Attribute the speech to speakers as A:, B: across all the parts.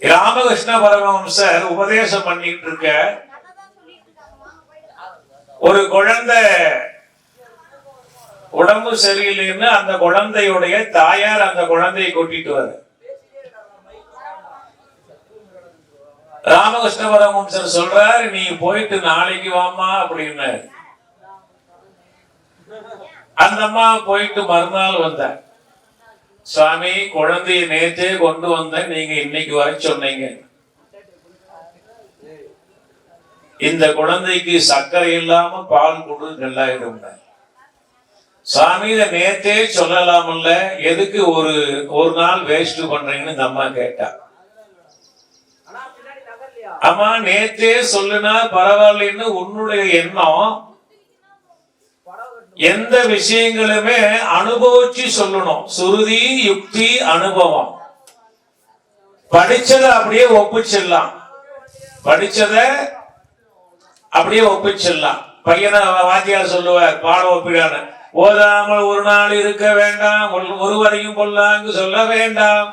A: ராமகிருஷ்ண பரமஹம்சர் உபதேசம் பண்ணிட்டு இருக்க ஒரு குழந்தை உடம்பு சரியில்லைன்னு அந்த குழந்தையுடைய தாயார் அந்த குழந்தையை கூட்டிட்டு வர ராமகிருஷ்ண பரமஹம்சர் சொல்றாரு, நீ போயிட்டு நாளைக்கு வாமா அப்படின்னு. அந்த அம்மா போயிட்டு மறுநாள் வந்த, சுவாமி குழந்தைய நேற்றே கொண்டு வந்த, நீங்க இன்னைக்கு வர சொன்னீங்க, இந்த குழந்தைக்கு சர்க்கரை இல்லாம பால் கொடு நல்லாயிடும். சுவாமி இதை நேற்றே சொல்லலாமல்ல, எதுக்கு ஒரு நாள் வேஸ்ட் பண்றீங்கன்னு இந்த அம்மா கேட்டா. அம்மா நேற்றே சொல்லுனா பரவாயில்லன்னு உன்னுடைய எண்ணம். எந்த விஷயங்களுமே அனுபவிச்சு சொல்லணும். சுருதி யுக்தி அனுபவம். படிச்சதை அப்படியே ஒப்பிச்சிடலாம், படிச்சதை அப்படியே ஒப்பிச்சிடலாம். பையனை வாத்தியார் சொல்லுவார் பாட ஒப்பிடான, ஓதாமல் ஒரு நாள் இருக்க வேண்டாம், ஒருவரையும் கொல்லாங்கு சொல்ல வேண்டாம்,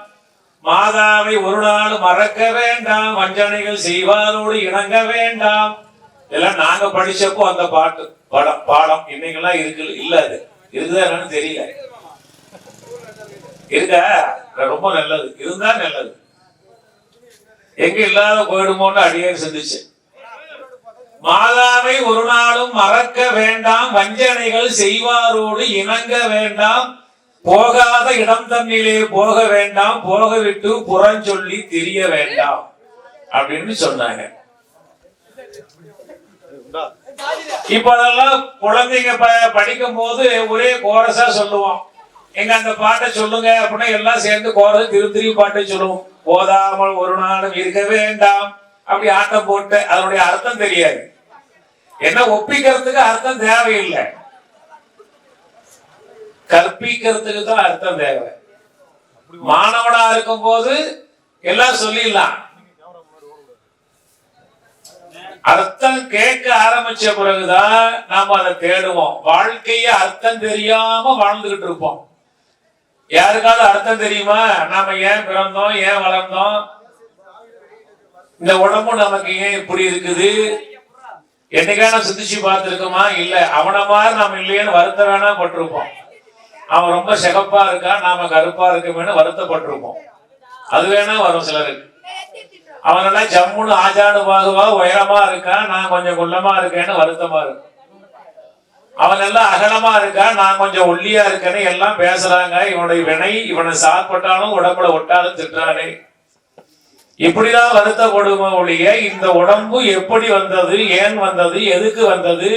A: மாதாவை ஒரு நாள் மறக்க வேண்டாம், வஞ்சனைகள் செய்வாரோடு இணங்க வேண்டாம். இதெல்லாம் நாங்க படிச்சப்போ அந்த பாட்டு பாடம் இன்னைக்கெல்லாம் இருக்கு இல்ல, அது இருக்குதா என்னன்னு தெரியல. இருக்கா? ரொம்ப நல்லது, இருந்தா நல்லது. எங்க இல்லாத போயிடுமோன்னு அடியே சிந்திச்சு. மாதாவை ஒரு நாளும் மறக்க வேண்டாம், வஞ்சனைகள் செய்வாரோடு இணங்க வேண்டாம், போகாத இடம் தன்னிலே போக வேண்டாம், போக விட்டு புறஞ்சொல்லி திரிய வேண்டாம் அப்படின்னு சொன்னாங்க. இப்ப அதெல்லாம் குழந்தைங்க படிக்கும் போது ஒரே கோரஸா சொல்லுவோம். எங்க அந்த பாட்டை சொல்லுங்க அப்படின்னா எல்லாம் சேர்ந்து கோரஸ் திருத்திரி பாட்டை சொல்லுவோம். போதாமல் ஒரு நாளும் இருக்க வேண்டாம் அப்படி ஆட்டம் போட்டு அதனுடைய அர்த்தம் தெரியாது. என்ன ஒப்பிக்கிறதுக்கு அர்த்தம் தேவையில்லை, கற்பிக்கிறதுக்கு தான் அர்த்தம் தேவை. மாணவனா இருக்கும் போது எல்லாம் சொல்லிடலாம், அர்த்தம் கேட்க ஆரம்பிச்ச பிறகுதான் நாம அதை தேடுவோம். வாழ்க்கைய அர்த்தம் தெரியாம வாழ்ந்துகிட்டு இருப்போம். யாருக்காவது அர்த்தம் தெரியுமா? நாம ஏன் பிறந்தோம், ஏன் வளர்ந்தோம், இந்த உடம்பு நமக்கு ஏன் இப்படி இருக்குது, என்னைக்கான சிந்திச்சு பார்த்திருக்கோமா? இல்ல. அவனை மாதிரி நாம இல்லையேன்னு வருத்த வேணா பட்டிருப்போம். அவன் ரொம்ப சிகப்பா இருக்கான், நாம கருப்பா இருக்கமேனு வருத்தப்பட்டிருப்போம். அது வேணா வரும் சிலருக்கு. அவனெல்லாம் ஜம்முன்னு ஆஜானு பாகுவா உயரமா இருக்கான், நான் கொஞ்சம் குள்ளமா இருக்கேன்னு வருத்தமா இருக்கும். அவன் எல்லாம் அகலமா இருக்கான், நான் கொஞ்சம் ஒல்லியா இருக்கேன்னு எல்லாம் பேசுறாங்க. இவனுடைய வினை இவனை சாப்பிட்டாலும் உடம்புல ஒட்டாலும் திட்டுறானே, இப்படிதான் வருத்தப்படுமோ ஒழிய இந்த உடம்பு எப்படி வந்தது, ஏன் வந்தது, எதுக்கு வந்தது,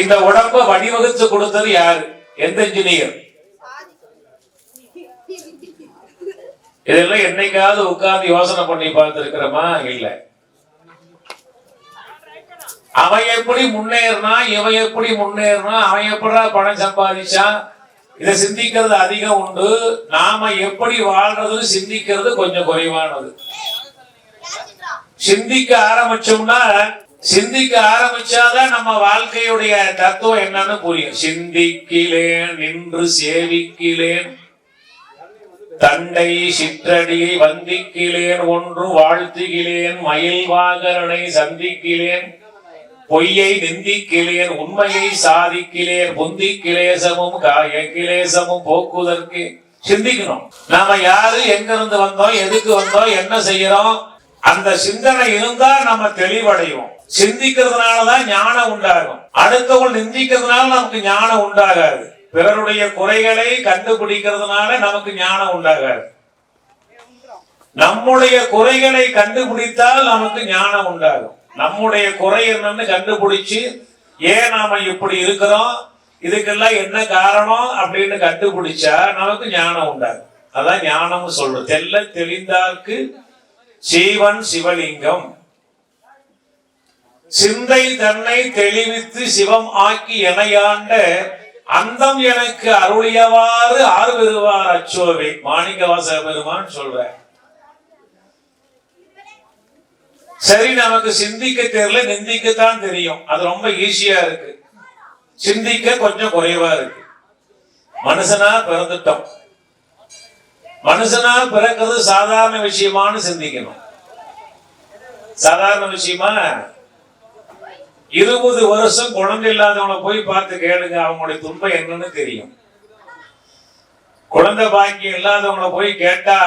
A: இந்த உடம்பை வடிவகுத்து கொடுத்தது யாரு, எந்த இன்ஜினியர்? இதெல்லாம் என்னைக்காவது உட்கார்ந்து யோசனை பண்ணி பார்த்திருக்கிறோமா? இல்ல. அவன் எப்படி முன்னேறினா, இவன் எப்படி முன்னேறினா, அவன் எப்படா பணம் சம்பாதிச்சான், இதை சிந்திக்கிறது அதிகம் உண்டு. நாம எப்படி வாழ்றது சிந்திக்கிறது கொஞ்சம் குறைவானது. சிந்திக்க ஆரம்பிச்சாதான் நம்ம வாழ்க்கையுடைய தத்துவம் என்னன்னு புரியும். சிந்திக்கிலேன் நின்று சேவிக்கிலேன், தண்டை சிற்றடியை வந்திக்கிலேன், ஒன்று வாழ்த்துகிலேன், மயில் வாகரனை சந்திக்கிலேன், பொய்யை நிந்திக்கிலேன், உண்மையை சாதிக்கிலேன், புந்தி கிளேசமும் காய கிளேசமும் போக்குவதற்கு. சிந்திக்கணும். நாம யாரு, எங்க இருந்து வந்தோம், எதுக்கு வந்தோம், என்ன செய்யறோம், அந்த சிந்தனை இருந்தா நம்ம தெளிவடையும். சிந்திக்கிறதுனாலதான் ஞானம் உண்டாகும். அடுத்தவங்க நிந்திக்கிறதுனால நமக்கு ஞானம் உண்டாகாது. பிறருடைய குறைகளை கண்டுபிடிக்கிறதுனால நமக்கு ஞானம் உண்டாகாது. நம்முடைய குறைகளை கண்டுபிடித்தால் நமக்கு ஞானம் உண்டாகும். நம்முடைய குறை என்னன்னு கண்டுபிடிச்சு, ஏன் நாம இப்படி இருக்கிறோம், இதுக்கெல்லாம் என்ன காரணம் அப்படின்னு கண்டுபிடிச்சா நமக்கு ஞானம் உண்டாகும். அதான் ஞானம் சொல்றது. தெல்ல தெளிந்தார்க்கு சீவன் சிவலிங்கம், சிந்தை தன்னை தெளிவித்து சிவம் ஆக்கி எனையாண்ட அந்தம் எனக்கு அருளியவாறு ஆறு பெறுவார் அச்சோவே மாணிக்கவாசக பெருமான் சொல்ற. சரி, நமக்கு சிந்திக்க தெரியல, நிந்திக்கத்தான் தெரியும். அது ரொம்ப ஈஸியா இருக்கு. சிந்திக்க கொஞ்சம் குறைவா இருக்கு. மனுஷனா பிறந்துட்டோம். மனுஷனா பிறக்கிறது சாதாரண விஷயமானு சிந்திக்கணும். சாதாரண விஷயமா? 20 வருஷம் குழந்தை இல்லாதவங்களை போய் பார்த்து கேளுங்க, அவங்களுடைய துன்பம் என்னன்னு தெரியும். குழந்தை பாக்கியம் இல்லாதவங்களை போய் கேட்டா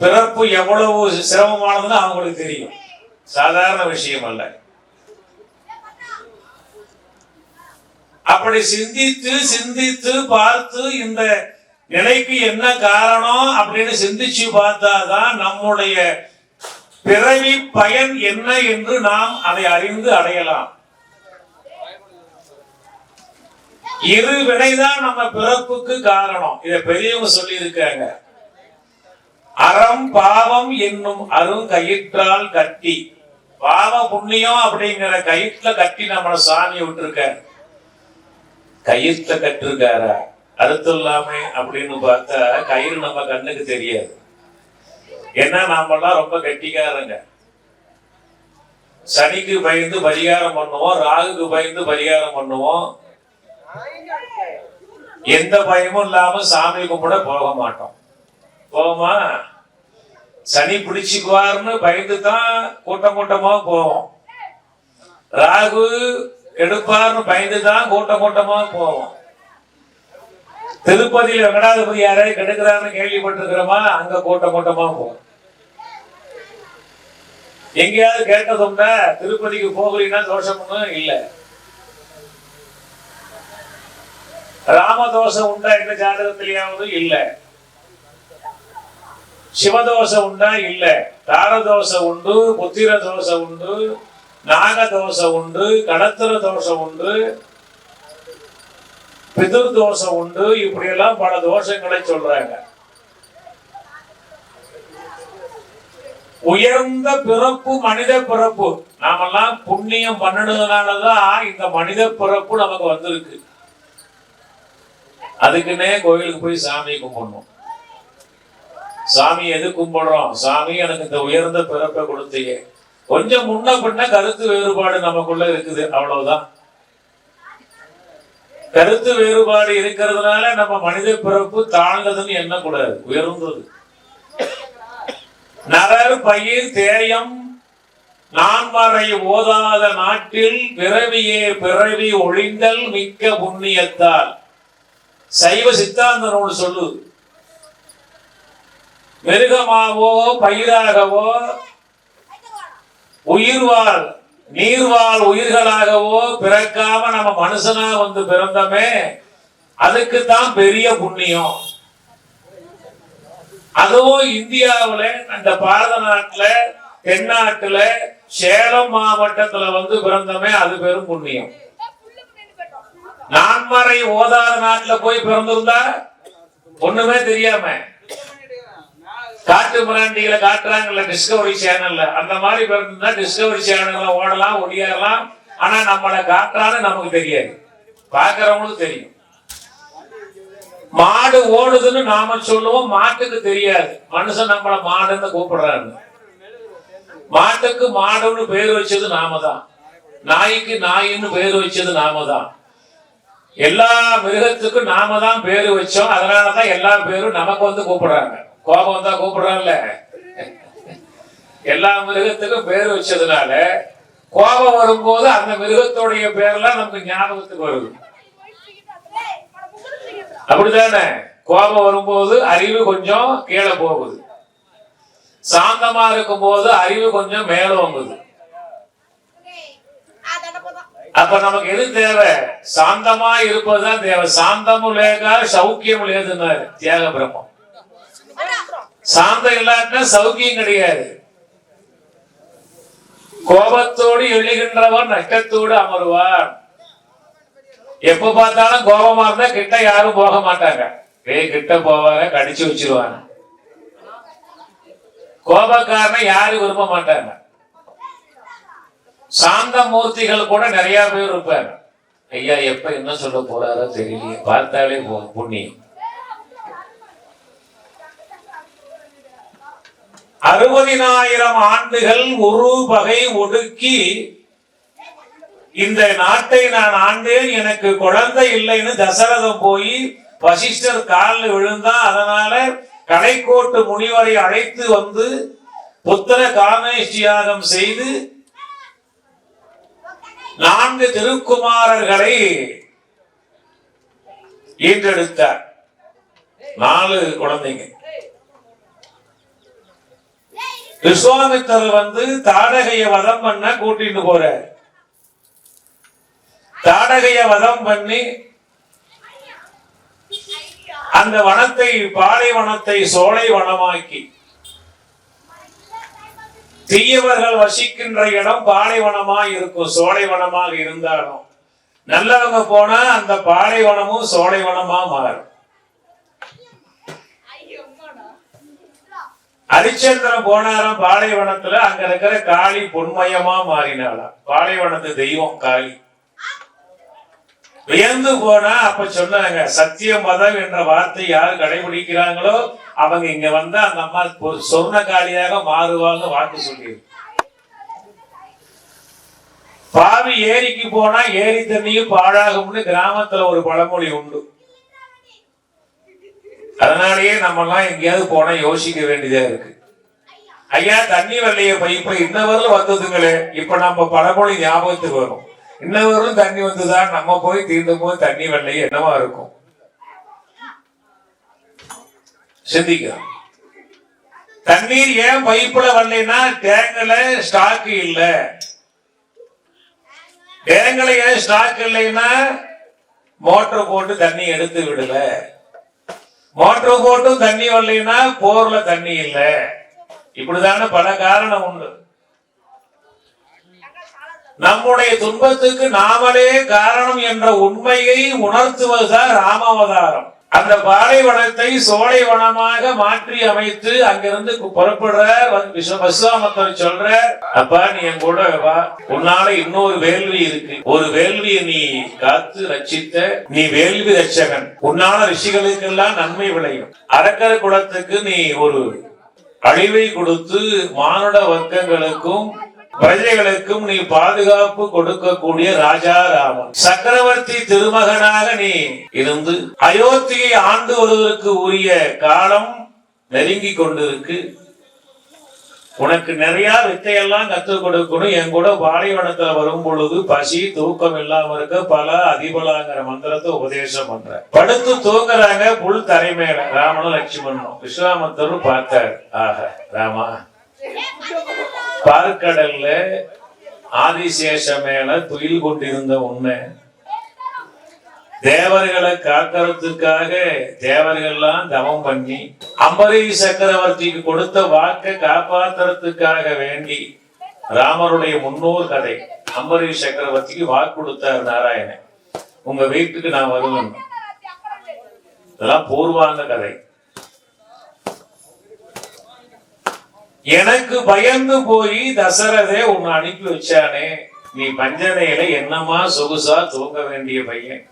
A: பிறப்பு எவ்வளவு சிரமமானதுன்னு அவங்களுக்கு தெரியும். சாதாரண விஷயம் அல்ல. அப்படி சிந்தித்து சிந்தித்து பார்த்து இந்த நிலைக்கு என்ன காரணம் அப்படின்னு சிந்திச்சு பார்த்தாதான் நம்முடைய பிறவி பயன் என்ன என்று நாம் அதை அறிந்து அடையலாம். இரு வினைதான் நம்ம பிறப்புக்கு காரணம். இத பெரியவங்க சொல்லி இருக்காங்க. அறம் பாவம் என்னும் அரும் கயிற்றால் கட்டி, பாவ புண்ணியம் அப்படிங்கிற கயிற்றுல கட்டி நம்மள சாமி விட்டுருக்க. கயிற்ற கட்டிருக்காரா? அறுத்து இல்லாமே அப்படின்னு பார்த்தா கயிறு நம்ம கண்ணுக்கு தெரியாது. ஏன்னா நாமெல்லாம் ரொம்ப கெட்டிக்காரங்க. சனிக்கு பயந்து பரிகாரம் பண்ணுவோம், ராகுக்கு பயந்து பரிகாரம் பண்ணுவோம். எந்த பயமும் இல்லாம சாமி கும்பிட போக மாட்டோம். போவோமா? சனி பிடிச்சுக்குவார்னு பயந்து தான் கூட்டம் கூட்டமா போவோம். ராகு எடுப்பார்னு பயந்து தான் கூட்டம் கூட்டமா போவோம். திருப்பதியில் வெங்கடாதிபதி யாரையும் கெடுக்கிறான்னு கேள்விப்பட்டிருக்கிறோமா? அங்க கூட்டம் கூட்டமா போவோம். எங்கேயாவது கேட்டதுண்டா திருப்பதிக்கு போகலீங்கன்னா தோஷம்னு இல்ல. ராமதோஷம் உண்டா என்ன ஜாதகத்திலேயாவது இல்ல. சிவதோஷம் உண்டா இல்ல. தாரதோஷம் உண்டு, புத்திர தோஷம் உண்டு, நாகதோஷம் உண்டு, கடத்திர தோஷம் உண்டு, பிதுர் தோஷம் உண்டு. இப்படி எல்லாம் பல தோஷங்களை சொல்றாங்க. உயர்ந்த பிறப்பு மனித பிறப்பு. நாமெல்லாம் புண்ணியம் பண்ணினதுனாலதான் இந்த மனித பிறப்பு நமக்கு வந்திருக்கு. அதுக்குன்னே கோயிலுக்கு போய் சாமி கும்பிடணும். சாமி எது கும்பிடுறோம்? சாமி எனக்கு இந்த உயர்ந்த பிறப்பை கொடுத்தீங்க. கொஞ்சம் முன்ன பின்ன கருத்து வேறுபாடு நமக்குள்ள இருக்குது, அவ்வளவுதான். கருத்து வேறுபாடு இருக்கிறதுனால நம்ம மனித பிறப்பு தாழ்ந்ததுன்னு எண்ணக்கூடாது, உயர்ந்தது. நரர் பயிர் தேயம் நான்மறை ஓதாத நாட்டில் பிறவியே பிறவி ஒழிந்தல் மிக்க புண்ணியத்தால். சைவ சித்தாந்த நூல் சொல்லுது. மிருகமாவோ பயிராகவோ உயிர்வாழ் நீர்வாழ் உயிர்களாகவோ பிறக்காம நம்ம மனுஷனா வந்து பிறந்தமே, அதுக்குத்தான் பெரிய புண்ணியம். அதுவும் இந்தியாவுல அந்த பாரத நாட்டுல தென்னாட்டுல சேலம் மாவட்டத்துல வந்து பிறந்தமே, அது பெரும் புண்ணியம். நான்மறை ஓதாத நாட்டுல போய் பிறந்திருந்தா ஒண்ணுமே தெரியாம காட்டு மிராண்டிகளை காட்டுறாங்கல்ல டிஸ்கவரி சேனல்ல, அந்த மாதிரி பிறந்தா டிஸ்கவரி சேனல்ல ஓடலாம் ஒடியாரலாம். ஆனா நம்மளை காட்டுறான்னு நமக்கு தெரியாது, பாக்குறவங்களுக்கு தெரியும். மாடு ஓடுதுன்னு நாம சொல்லுவோம், மாட்டுக்கு தெரியாது. மனுஷன் நம்மள மாடுன்னு கூப்பிடுறாரு. மாட்டுக்கு மாடுன்னு பேர் வச்சது நாம தான். நாய்க்கு நாயின்னு பேர் வச்சது நாம தான். எல்லா மிருகத்துக்கும் நாம தான் பேரு வச்சோம். அதனாலதான் எல்லா பேரும் நமக்கு வந்து கூப்பிடுறாங்க. கோபம் வந்தா கூப்பிடுறாங்கல்ல, எல்லா மிருகத்துக்கும் பேரு வச்சதுனால கோபம் வரும்போது அந்த மிருகத்துடைய பேர்லாம் நமக்கு ஞாபகத்துக்கு வருது. அப்படித்தானே? கோபம் வரும்போது அறிவு கொஞ்சம் கீழே போகுது, சாந்தமா இருக்கும் போது அறிவு கொஞ்சம் மேல வந்துது. அப்ப நமக்கு எது தேவை? சாந்தமா இருப்பதுதான் தேவை. சாந்தமும் லேகா சௌக்கியம் லேதுன்னாரு தியாக பிரம்மம். சாந்தம் இல்லாட்டினா சௌக்கியம் கிடையாது. கோபத்தோடு எழுகின்றவன் நஷ்டத்தோடு அமருவான். எப்ப பார்த்தாலும் கோபமா இருந்தா கிட்ட யாரும் போக மாட்டாங்க. கிட்ட போவாங்க, கடிச்சு வச்சிருவாங்க. கோபக்காரனை யாரும் விரும்ப மாட்டாங்க. சாந்த மூர்த்திகள் கூட நிறைய பேர் இருப்பாங்க. ஐயா எப்ப என்ன சொல்ல போறாரோ தெரியலையே, பார்த்தாலே புண்ணியம். 60,000 ஆண்டுகள் ஒரு பகை ஒடுக்கி இந்த நாட்டை நான் ஆண்டேன், எனக்கு குழந்தை இல்லைன்னு தசரதம் போய் வசிஷ்டர் காலில் விழுந்தா. அதனால கடைக்கோட்டு முனிவரை அழைத்து வந்து புத்திர காமேஷ்டியாகம் செய்து 4 திருக்குமாரர்களை ஈன்றெடுத்தார். 4 குழந்தைங்க. விஸ்வாமித்தர் வந்து தாடகைய வதம் பண்ண கூட்டிட்டு போற. தாடகைய வதம் பண்ணி அந்த வனத்தை பாலைவனத்தை சோலை வனமாக்கி, தீயவர்கள் வசிக்கின்ற இடம் பாலைவனமா இருக்கும். சோலை வனமாக இருந்தாலும் நல்லவங்க போனா அந்த பாலைவனமும் சோலைவனமா மாறும். ஹரிச்சந்திரன் போனாராம் பாலைவனத்துல. அங்க இருக்கிற காளி பொன்மயமா மாறினாலாம். பாலைவனத்து தெய்வம் காளி. வியந்து போனா அப்ப சொன்னாங்க, சத்திய மதம் என்ற வார்த்தை யார் கடைபிடிக்கிறாங்களோ அவங்க இங்க வந்தா அந்த அம்மா சொர்ண காளியாக மாறுவாங்க வாக்கு சொல்லி. பாவி ஏரிக்கு போனா ஏரி தண்ணியும் பாழாகும்னு கிராமத்துல ஒரு பழமொழி உண்டு. அதனாலேயே நம்ம எல்லாம் எங்கேயாவது போனா யோசிக்க வேண்டியதா இருக்கு. ஐயா தண்ணி வரலையே பைப்ப இன்னவர்களும் வந்ததுங்களே. இப்ப நம்ம பழமொழி ஞாபகத்துக்கு வரும். இன்னவர்களும் தண்ணி வந்துதான் நம்ம போய் தீண்டும் போது தண்ணி வரலையே என்னவா இருக்கும் சிந்திக்கிறோம். தண்ணீர் ஏன் பைப்புல வரலைன்னா டேங்க்ல ஸ்டாக் இல்ல. டேங்க்ல ஏன் ஸ்டாக் இல்லைன்னா மோட்டர் போட்டு தண்ணி எடுத்து விடல. மோட்டர் போட்டும் தண்ணி வரலைன்னா போர்ல தண்ணி இல்ல. இப்படிதான பல காரணம் உண்டு. நம்முடைய துன்பத்துக்கு நாமளே காரணம் என்ற உண்மையை உணர்த்துவதுதான் ராமாவதாரம். அந்த பாலைவனத்தை சோலை வனமாக மாற்றி அமைத்து அங்கிருந்து புறப்படுறார். விஸ்வாமித்திரர் சொல்றார், அப்பா நீ என் கூட வா, உன்னால இன்னொரு வேள்வி இருக்கு. ஒரு வேள்வியை நீ காத்து ரட்சித்த, நீ வேள்வி ரட்சகன். உன்னால ரிஷிகளுக்கெல்லாம் நன்மை விளையும். அரக்கர குலத்துக்கு நீ ஒரு அழிவை கொடுத்து மானுட வர்க்கங்களுக்கும் பிரஜைகளுக்கும் நீ பாதுகாப்பு கொடுக்கக்கூடிய ராஜா ராமன். சக்கரவர்த்தி திருமகனாக நீ இருந்து அயோத்தியை ஆண்டு வருவதற்கு உரிய காலம் நெருங்கி கொண்டிருக்கு. உனக்கு நிறைய வித்தையெல்லாம் கற்றுக் கொடுக்கணும். என் கூட பாலைவனத்துல வரும் பொழுது பசி தூக்கம் இல்லாம இருக்க பல அதிபலாங்கிற மந்திரத்தை உபதேசம் பண்ற. படுத்து தூங்குறாங்க புல் தரை மேல. ராமனும் லட்சுமணனும். விஸ்வாமித்திரரும் பார்த்தார், ஆக ராமா பார்க்கடல்ல ஆதிசேஷ மேல துயில் கொண்டிருந்த உண்மை தேவர்களை காக்கிறதுக்காக தேவர்கள்லாம் தவம் பண்ணி அம்பரீஷ் சக்கரவர்த்திக்கு கொடுத்த வாக்கை காப்பாத்துறதுக்காக வேண்டி ராமருடைய முன்னோர் கதை. அம்பரீஷ் சக்கரவர்த்திக்கு வாக்கு கொடுத்தார் நாராயணன், உங்க வீட்டுக்கு நான் வருவேன். இதெல்லாம் பூர்வாங்க கதை. எனக்கு பயந்து போய் தசரதே உன்னை அனுப்பி வச்சானே, நீ பஞ்சனையில என்னமா சொகுசா தூங்க வேண்டிய பையன்.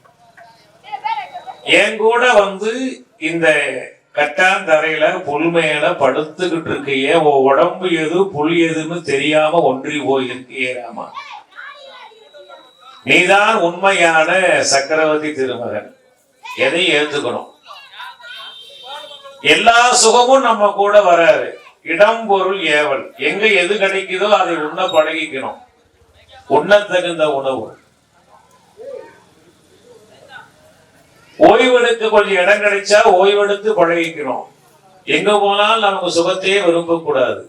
A: என் கூட வந்து இந்த கட்டாந்தரையில புல் மேல படுத்துக்கிட்டு இருக்கையே, உடம்பு எது புல் எதுன்னு தெரியாம ஒன்றி போயிருக்கியே ராமா. நீதான் உண்மையான சக்கரவர்த்தி திருமகன். எதை ஏத்துக்கணும். எல்லா சுகமும் நம்ம கூட வராது. இடம் பொருள் ஏவல். எங்க எது கிடைக்குதோ அதை உண்ண பழகிக்கணும். உண்ண தகுந்த உணவு. ஓய்வெடுக்க கொஞ்சம் இடம் கிடைச்சா ஓய்வெடுத்து பழகிக்கணும். எங்க போனாலும் நமக்கு சுகத்தையே விரும்ப கூடாது.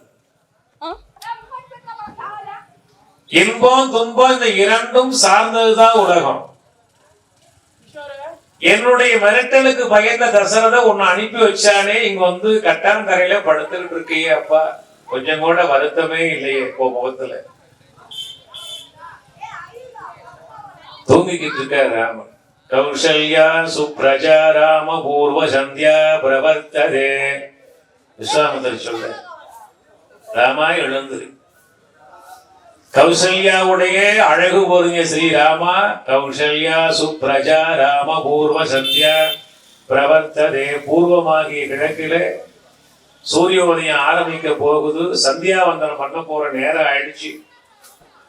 A: இன்பம் துன்பம் இந்த இரண்டும் சார்ந்ததுதான் உலகம். என்னுடைய மிரட்டலுக்கு பயந்த தசரத உன்னை அனுப்பி வச்சானே, இங்க வந்து கட்டாந்தரையில படுத்துக்கிட்டு இருக்கியே அப்பா, கொஞ்சம் கூட வருத்தமே இல்லையே இப்போ முகத்துல. தூங்கிக்கிட்டு இருக்க ராமன். கௌசல்யா சுப்ரஜா ராம பூர்வ சந்தியா பிரவர்த்ததே. விஸ்வாமித்திரர் சொல்ற, ராமா எழுந்துரு. கௌசல்யாவுடைய அழகு பொருந்திய ஸ்ரீராமா. கௌசல்யா சுப்ரஜா ராம பூர்வ சந்தியா பிரவர்த்ததே. பூர்வமாகிய கிழக்கிலே சூரியோதயம் ஆரம்பிக்க போகுது. சந்தியாவந்தனம் பண்ண போற நேரம் ஆயிடுச்சு.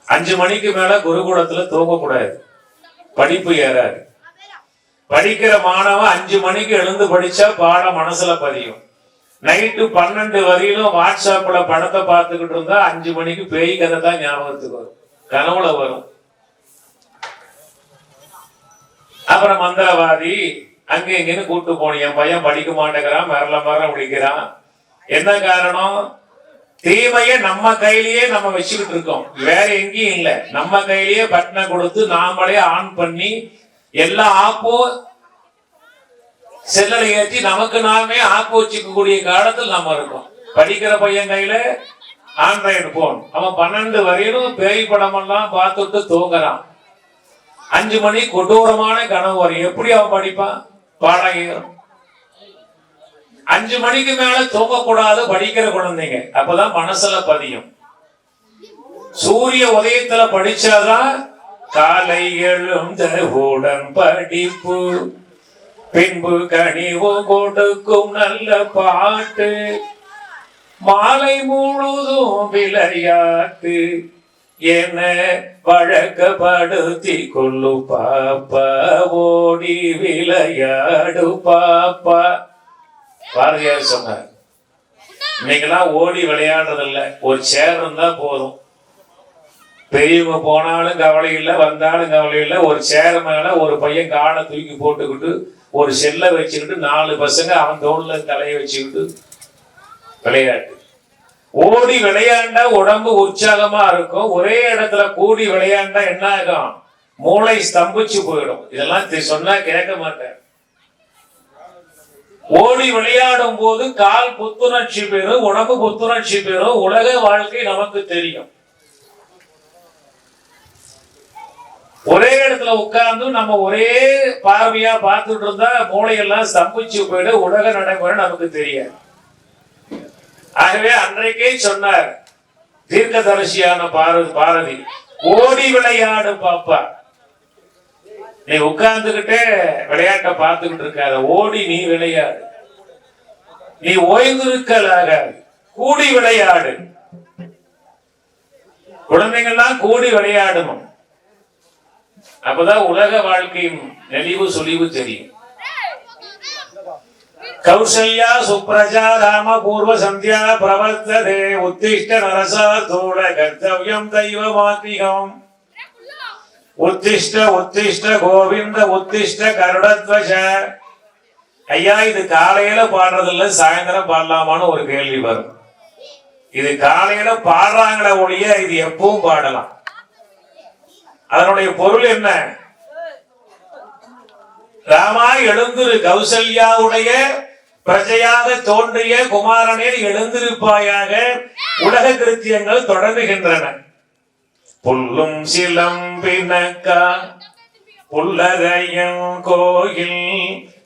A: 5 மணிக்கு மேல குருகுலத்துல தூங்கக்கூடாது. படிப்பு ஏறாது. படிக்கிற மாணவன் 5 மணிக்கு எழுந்து படிச்சா பாடம் மனசுல பதியும். நைட்டு 12 வரையிலும் வாட்ஸ்அப்ல படத்தை பார்த்துக்கிட்டு இருந்தா 5 மணிக்கு பேய் கதை தான் ஞாபகத்துக்கு வரும், கனவுல வரும். அப்புறம் மந்திரவாதி அங்க இங்கன்னு கூட்டு போனோம். என் பையன் படிக்க மாட்டேங்கிறான், மரல முடிக்கிறான். என்ன காரணம்? தீமையை நம்ம கையிலேயே நம்ம வச்சுக்கிட்டு இருக்கோம், வேற எங்கேயும் இல்லை. நம்ம கையிலேயே பட்டனை கொடுத்து நாமளே ஆன் பண்ணி எல்லா ஆப்போ செல்லலை ஏற்றி நமக்கு நாமே ஆப்பு வச்சுக்கக்கூடிய காலத்தில் நம்ம இருக்கோம். படிக்கிற பையன் கையில ஆண்ட்ராய்டு போன், அவன் 12 வரையிலும் பேய் படம் எல்லாம் பார்த்துட்டு தூங்குறான். 5 மணி கொடூரமான கனவு வரும். எப்படி அவன் படிப்பான்? பாடம் ஏறும். 5 மணிக்கு மேல தூங்கக்கூடாது படிக்கிற குழந்தைங்க, அப்பதான் மனசுல பதியும். சூரிய உதயத்துல படிச்சாதான் காலை எழுந்தவுடன் படிப்பு, பின்பு கனிவு கொடுக்கும் நல்ல பாட்டு, மாலை முழுதும் விளையாட்டு என்ன வழக்கப்படுத்தி கொள்ளு பாப்பா, ஓடி விளையாடு பாப்பா. பாரதியார் சொன்னார். இன்னைக்கெல்லாம் ஓடி விளையாடுறது இல்ல, ஒரு சேர் இருந்தா போதும். பெரியவங்க போனாலும் கவலை இல்லை, வந்தாலும் கவலை இல்லை. ஒரு சேர் மேல ஒரு பையன் காலை தூக்கி போட்டுக்கிட்டு ஒரு செல்லை வச்சுக்கிட்டு 4 பசங்க அவன் தோல்ல தலையை வச்சுக்கிட்டு விளையாட்டு. ஓடி விளையாண்டா உடம்பு உற்சாகமா இருக்கும். ஒரே இடத்துல கூடி விளையாண்டா என்ன ஆகும்? மூளை ஸ்தம்பிச்சு போயிடும். இதெல்லாம் சொன்னா கேட்க மாட்டேன். ஓடி விளையாடும் போது கால் புத்துணர்ச்சி பெறும், உடம்பு புத்துணர்ச்சி பெறும். உலக வாழ்க்கை நமக்கு தெரியும். ஒரே இடத்துல உட்கார்ந்து நம்ம ஒரே பார்வையா பார்த்துட்டு இருந்தா மூளையெல்லாம் ஸ்தம்பிச்சு போயிடு, உலக நடைமுறை நமக்கு தெரியாது. ஆகவே அன்றைக்கே சொன்னார் தீர்க்கதரிசியான பாரதி, ஓடி விளையாடு பாப்பா. நீ உட்கார்ந்துகிட்டே விளையாட்டை பார்த்துக்கிட்டு இருக்காத, ஓடி நீ விளையாடு. நீ ஓய்ந்திருக்கலாகாது, கூடி விளையாடு. குழந்தைங்கள்லாம் கூடி விளையாடணும். அப்பதான் உலக வாழ்க்கையின் நெளிவு சுழிவு தெரியும். கௌசல்யா சுப்ரஜா ராம பூர்வ சந்தியா பிரவர்த்ததே, உத்திஷ்ட நரசா தோட கர்த்தவ்யம் தெய்வமாத்மிகம், உத்திஷ்ட உத்திஷ்ட கோவிந்த உத்திஷ்ட கருடத்வஜ. ஐயா, இது காலையில பாடுறதில்ல, சாயந்தரம் பாடலாமான்னு ஒரு கேள்வி வரும். இது காலையில பாடுறாங்களே ஒழிய இது எப்பவும் பாடலாம். அதனுடைய பொருள் என்ன? ராமா எழுந்திரு, கௌசல்யாவுடைய பிரஜையாக தோன்றிய குமாரனே எழுந்திருப்பாயாக. உலக கிருத்தியங்கள் தொடங்குகின்றன. புல்லும் சிலம்பினக்கா புல்லரையும் கோயில்,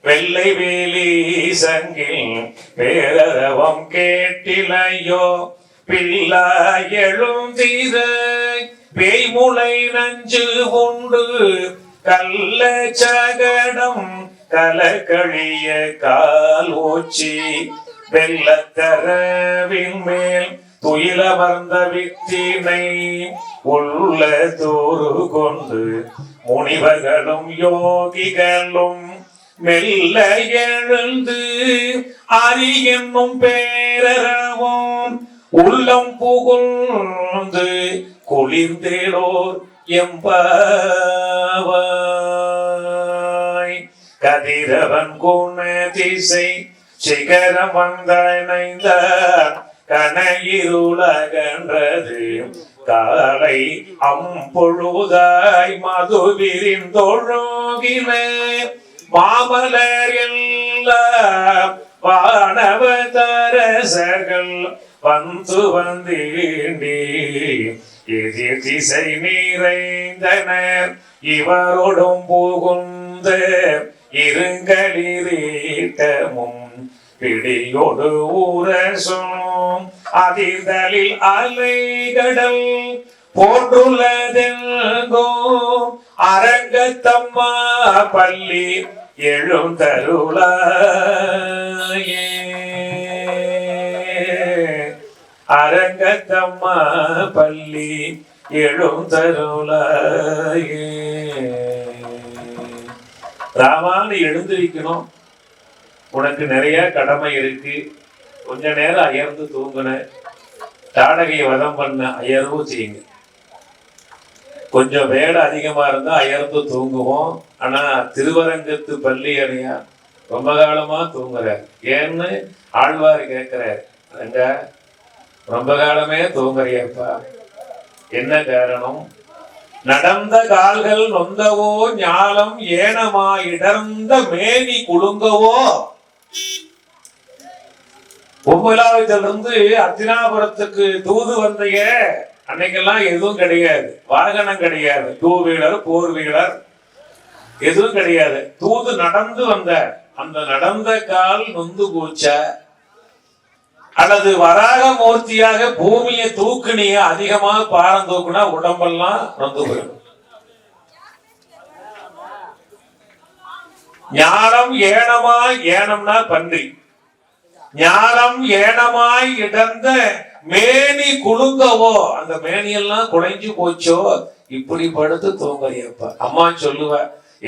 A: வெள்ளை வேலி சங்கில் பேரரவம் கேட்டிலையோ, பிள்ளா எழுந்தீர பேய்முளை நஞ்சு உண்டு, கல்ல சகடம் கலக்கழிய கால் ஓச்சி, வெள்ளத்தரவின் மேல் துயிலமர்ந்த வித்தினை, உள்ள தோறு கொண்டு முனிவர்களும் யோகிகளும் மெல்ல எழுந்து அரி என்னும் பேரறவும் உள்ளம் புகுந்து குளிர்ந்தேலோர் எம்பாவாய். கதிரவன் குண திசை சிகரம் வந்தணைந்தார், கனையிருளகன்றது காலை அம்பொழுதாய் மது விரிந்தொழுகின, மாமலர் எல்லாம் வானவதரசர்கள் வந்து வந்தீண்டி, எதிர் திசை நிறைந்தனர் இவரோடும் புகுந்த, இருங்களிரீட்டமும் பிடியோடு ஊரசும், அதிர்தலில் அலைகடல் போன்றுள்ளதெங்கோ, அரங்கத்தம்மா பள்ளி எழுந்தருளாயே. அரங்கத்தம்மா பள்ளி எழுந்தருளாயே. ராமான்னு எழுந்திருக்கணும். உனக்கு நிறைய கடமை இருக்கு. கொஞ்ச நேரம் அயர்ந்து தூங்குன, தாடகையை வதம் பண்ண அயர்வு செய்யுங்க. கொஞ்சம் வேலை அதிகமா இருந்தா அயர்ந்து தூங்குவோம். ஆனா திருவரங்கத்து பள்ளி அணியா ரொம்ப காலமா தூங்குறாரு. ஏன்னு ஆழ்வார் கேட்கிறாரு, அங்க ரொம்ப காலமே தூங்குறியப்பா, என்ன காரணம்? நடந்த கால்கள் நொந்தவோ, ஞாலம் ஏனமா இடர்ந்த மேனி குலுங்கவோ. பொம்மலாவத்திலிருந்து அத்தினாபுரத்துக்கு தூது வந்தைய அன்னைக்கெல்லாம் எதுவும் கிடையாது, வாகனம் கிடையாது, 2 வீலர் 4 வீலர் எதுவும் கிடையாது. தூது நடந்து வந்த அந்த நடந்த கால் நொந்து போச்ச, அல்லது வராக மூர்த்தியாக பூமியை தூக்குனிய அதிகமாக பாரம் தூக்குனா உடம்பெல்லாம் நொந்து போயிடும். ஞானம் ஏனமாய், ஏனம்னா பன்றி, ஞானம் ஏனமாய் இடர்ந்த மேனி குலுங்கவோ, அந்த மேனியெல்லாம் குலைஞ்சு போச்சோ, இப்படி படுத்து தூங்குறியப்பா. அம்மா சொல்லுவ,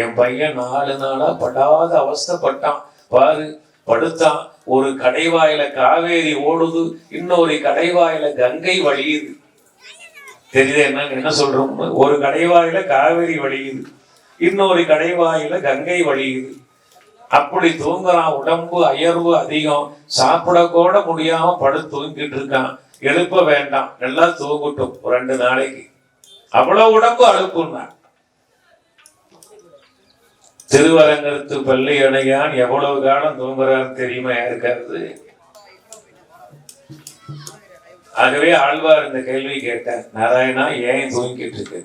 A: என் பையன் 4 நாளா படாத அவஸ்தைப்பட்டான் பாரு, படுத்தான். ஒரு கடைவாயில காவேரி ஓடுது, இன்னொரு கடைவாயில கங்கை வழியுது. தெரியுது என்ன சொல்றோம்? ஒரு கடைவாயில காவேரி வழியுது, இன்னொரு கடைவாயில கங்கை வழியுது. அப்படி தூங்குறான். உடம்பு அயர்வு அதிகம், சாப்பிட கூட முடியாம படுத்து தூங்கிட்டு இருக்கான். எழுப்ப வேண்டாம், நல்லா தூங்கட்டும் 2 நாளைக்கு. அவ்வளவு உடம்பு அழுப்புன்னா. திருவரங்கத்து பள்ளி அணையான் எவ்வளவு காலம் தூங்குறாரு தெரியுமா யாருக்காரு? ஆகவே ஆழ்வார் இந்த கேள்வி கேட்டார், நாராயணா ஏன் தூங்கிட்டு இருக்கு?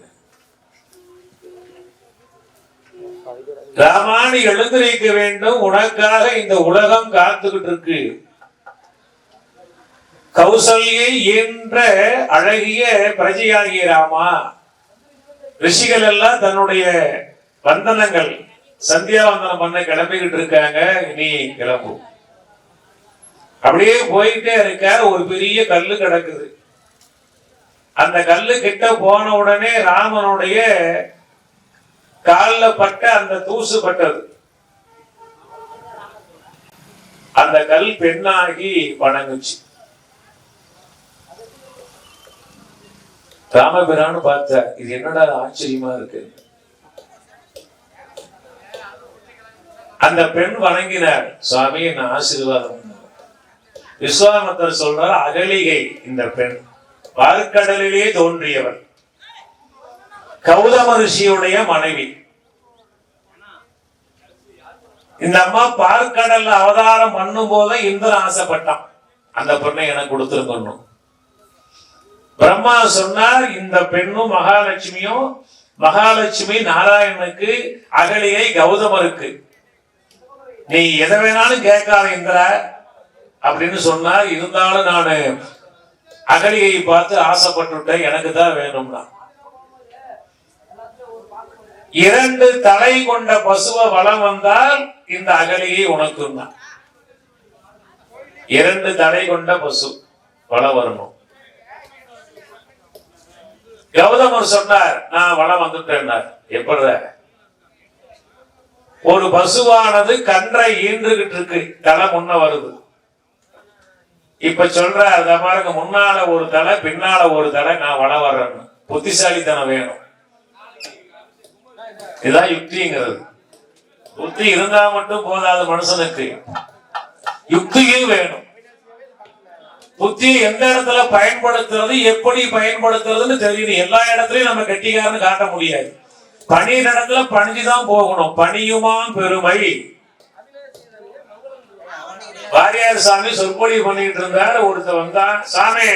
A: ராமானி எழுந்திருக்க வேண்டும், உனக்காக இந்த உலகம் காத்துக்கிட்டு இருக்கு. கௌசல்யை என்ற அழகிய பிரஜையாகிய ராமா, ரிஷிகள் எல்லாம் தன்னுடைய வந்தனங்கள் சந்தியாவந்தனம் பண்ண கிளம்பிக்கிட்டு இருக்காங்க. நீ கிளம்பும். அப்படியே போயிட்டே இருக்க, ஒரு பெரிய கல்லு கிடக்குது. அந்த கல்லு கிட்ட போன உடனே ராமனுடைய காலில் பட்ட அந்த தூசு பட்டது. அந்த கல் பெண்ணாகி வணங்குச்சு. ராமபிரான்னு பார்த்த, இது என்னடா ஆச்சரியமா இருக்கு. அந்த பெண் வணங்கினார், சுவாமி என்ன ஆசீர்வாதம். விஸ்வாமித்திரர் சொல்றார், அகலிகை இந்த பெண் பார்க்கடலிலே தோன்றியவர், கௌதம ரிஷியுடைய மனைவி. இந்த அம்மா பார்க்கடல்ல அவதாரம் பண்ணும் போது இந்திரன் ஆசைப்பட்டான், அந்த பெண்ணை எனக்கு கொடுத்துருக்கணும். பிரம்மா சொன்னார், இந்த பெண்ணும் மகாலட்சுமியும், மகாலட்சுமி நாராயணனுக்கு, அகலியை கௌதமருக்கு. நீ எதை வேணாலும் கேட்காத இந்திர அப்படின்னு சொன்னார். இருந்தாலும் நான் அகலியை பார்த்து ஆசைப்பட்டுட்டேன், எனக்கு தான் வேணும்னா. 2 தலை கொண்ட பசுவை வலம் வந்தால் இந்த அகலியை உனக்கு தான். 2 தலை கொண்ட பசு வலம் வரணும். கௌதமர் சொன்னார், நான் வலம் வந்துட்டேன். எப்படி? ஒரு பசுவானது கன்றை ஈன்றுகிட்டு இருக்கு, தலை முன்ன வருது. இப்ப சொல்ற அத பாருங்க, முன்னால ஒரு தலை பின்னால ஒரு தலை, நான் வளம் வர்றேன்னு. புத்திசாலித்தனம் வேணும், இதுதான் யுக்திங்கிறது. புத்தி இருந்தா மட்டும் போதாது மனுஷனுக்கு, யுக்தியும் வேணும். புத்தியை எந்த இடத்துல பயன்படுத்துறது, எப்படி பயன்படுத்துறதுன்னு தெரியுது. எல்லா இடத்துலயும் நம்ம கெட்டிக்காரன்னு காட்ட முடியாது. பணி இடத்துல பணிஞ்சுதான் போகணும். பணியுமாம் பெருமை. வாரியார் சாமி சொற்பொழிவு பண்ணிட்டு இருந்தார். ஒருத்தர் வந்தான், சாமி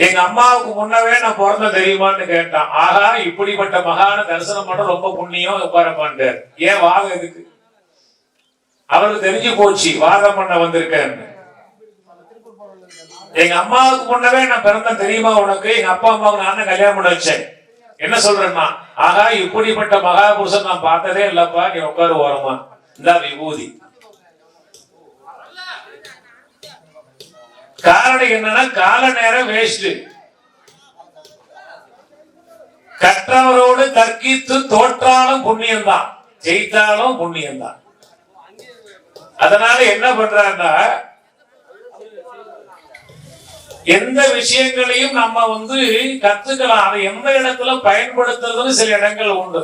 A: எங்க அம்மாவுக்கு முன்னவே நான் பிறந்த தெரியுமான்னு கேட்டான். ஆகா, இப்படிப்பட்ட மகான தரிசனம் பண்ண ரொம்ப புண்ணியம், உட்காரப்பான்ட்டார். ஏன் வாதம் எதுக்கு? அவருக்கு தெரிஞ்சு போச்சு வாதம் பண்ண வந்திருக்கேன்னு. எங்க அம்மாவுக்கு முன்னவே நான் பிறந்த தெரியுமா உனக்கு? எங்க அப்பா அம்மாவுக்கு நான் கல்யாணம் பண்ண வச்சேன். என்ன சொல்றேன்னா, ஆகா இப்படிப்பட்ட மகாபுருஷன் நான் பார்த்ததே இல்லப்பா, நீ உட்காரு ஓரமா, இந்த விபூதி. காரணம் என்னன்னா, கால நேரம் வேஸ்ட். கற்றவரோடு தர்க்கித்து தோற்றாலும் புண்ணியம்தான், ஜெயித்தாலும் புண்ணியம்தான். அதனால என்ன பண்றாருன்னா, எந்த விஷயங்களையும் நம்ம கத்துக்கலாம். அதை எந்த இடத்துல பயன்படுத்துறதுன்னு சில இடங்கள் உண்டு.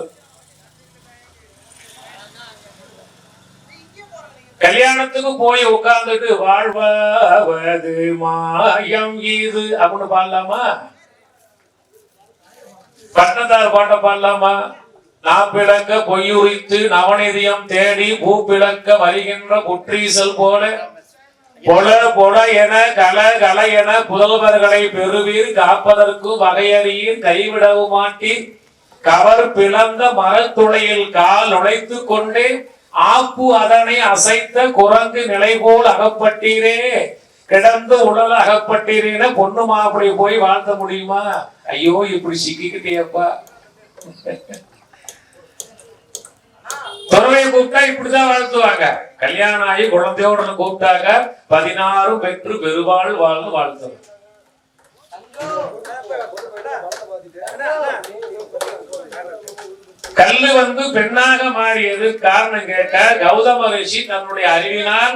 A: கல்யாணத்துக்கு போய் உட்கார்ந்துட்டு வாழ்வது மாயம் இது அப்படின்னு பாடலாமா? பட்டத்தார் பாட்ட பாடலாமா? நான் பிளக்க பொய்யுரித்து நவநிதியம் தேடி பூ பிளக்க வருகின்ற புற்றீசல் போல பொல பொல என கல கல என புதல்வர்களை பெறுவீர் காப்பதற்கு வகையறியீர் கைவிடவும் மாட்டீர் கவர் பிளந்த மரத்துளையில் கால் நுழைத்து கொண்டே ஆப்பு அதனை அசைத்த குரங்கு நிலை போல் அகப்பட்டீரே கிடந்து உடல் அகப்பட்டீரேன்னு பொண்ணு மாப்பிள்ளை போய் வாழ்த்த முடியுமா? ஐயோ இப்படி சிக்கிக்கிட்டேப்பா. துறவை கூப்பிட்டா இப்படிதான் வாழ்த்துவாங்க. கல்யாணம் ஆகி குழந்தையோட கூப்பிட்டாங்க 16 பெற்று பெருவாள் வாழ்ந்து வாழ்த்துவாங்க. கல்லு பெண்ணாக மாறியது காரணம் கேட்ட கௌதம ரிஷி தன்னுடைய அறிவினால்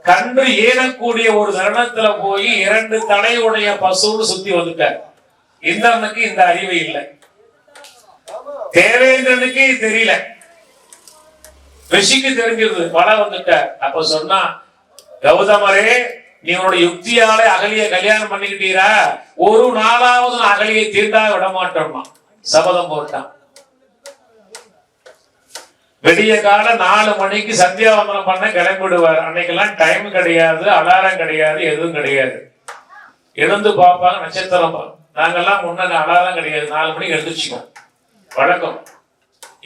A: கன்று ஏறக்கூடிய ஒரு தருணத்துல போய் 2 தலையுடைய பசுன்னு சுத்தி வந்துட்டார். இந்திரனுக்கு இந்த அறிவு இல்லை, தேவேந்திரனுக்கு தெரியல, ரிஷிக்கு தெரிஞ்சது. வள வந்துட்டார். அப்ப சொன்னா, கௌதமரே நீ உன்னோட யுக்தியால அகலிய கல்யாணம் பண்ணிக்கிட்டீரா, ஒரு நாளாவது அகலியை தீர்ந்தா விட மாட்டோம்னா சபதம் போட்டான். விடிய கால 4 மணிக்கு சந்தியாவந்தனம் பண்ண கிளம்பிடுவார். அன்னைக்கெல்லாம் டைம் கிடையாது, அலாரம் கிடையாது, எதுவும் கிடையாது. எழுந்து பார்ப்பாங்க, நட்சத்திரம். நாங்கெல்லாம் முன்ன அலாரம் கிடையாது, 4 மணிக்கு எழுந்துச்சுக்கோம் வழக்கம்.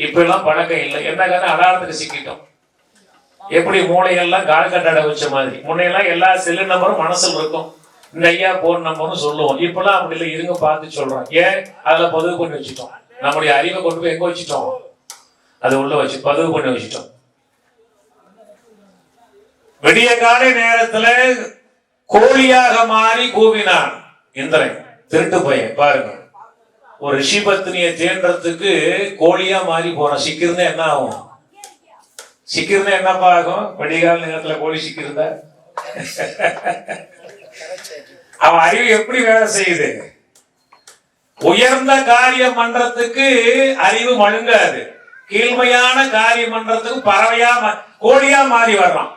A: இப்ப எல்லாம் பழக்கம் இல்லை. என்ன காரணம்? அலாரத்துக்கு சிக்கிட்டோம். எப்படி மூளைகள்லாம் கால் கட்டாட வச்ச மாதிரி. முன்னையெல்லாம் எல்லா செல்லு நம்பரும் மனசுல இருக்கும், இந்த ஐயா போன் நம்பர்னு சொல்லுவோம். இப்பெல்லாம் அப்படி இல்லை, இருங்க பார்த்து சொல்றோம். ஏன்? அதுல பதிவு பண்ணி வச்சுட்டோம். நம்முடைய அறிவை கொண்டு போய் எங்க வச்சுட்டோம்? அது உள்ள வச்சு பதிவு பண்ணி வச்சுட்டோம். விடிய காலை நேரத்துல கோழியாக மாறி கூவினான் இந்திரன். திருட்டு பையன் பாருங்க, ஒரு ரிஷி பத்னியை தேன்றதுக்கு கோழியா மாறி போறான். சிக்கிருந்தா என்ன ஆகும்? சிக்கிருந்தா என்னப்பா ஆகும்? விடிகால நேரத்துல கோழி சிக்கிருந்தா அவன் அறிவு எப்படி வேலை செய்யுது? உயர்ந்த காரியம் பண்றதுக்கு அறிவு மழுங்காது, கீழ்மையான காரியம் பண்றதுக்கு பறவையா கோழியா மாறி வர்றான்.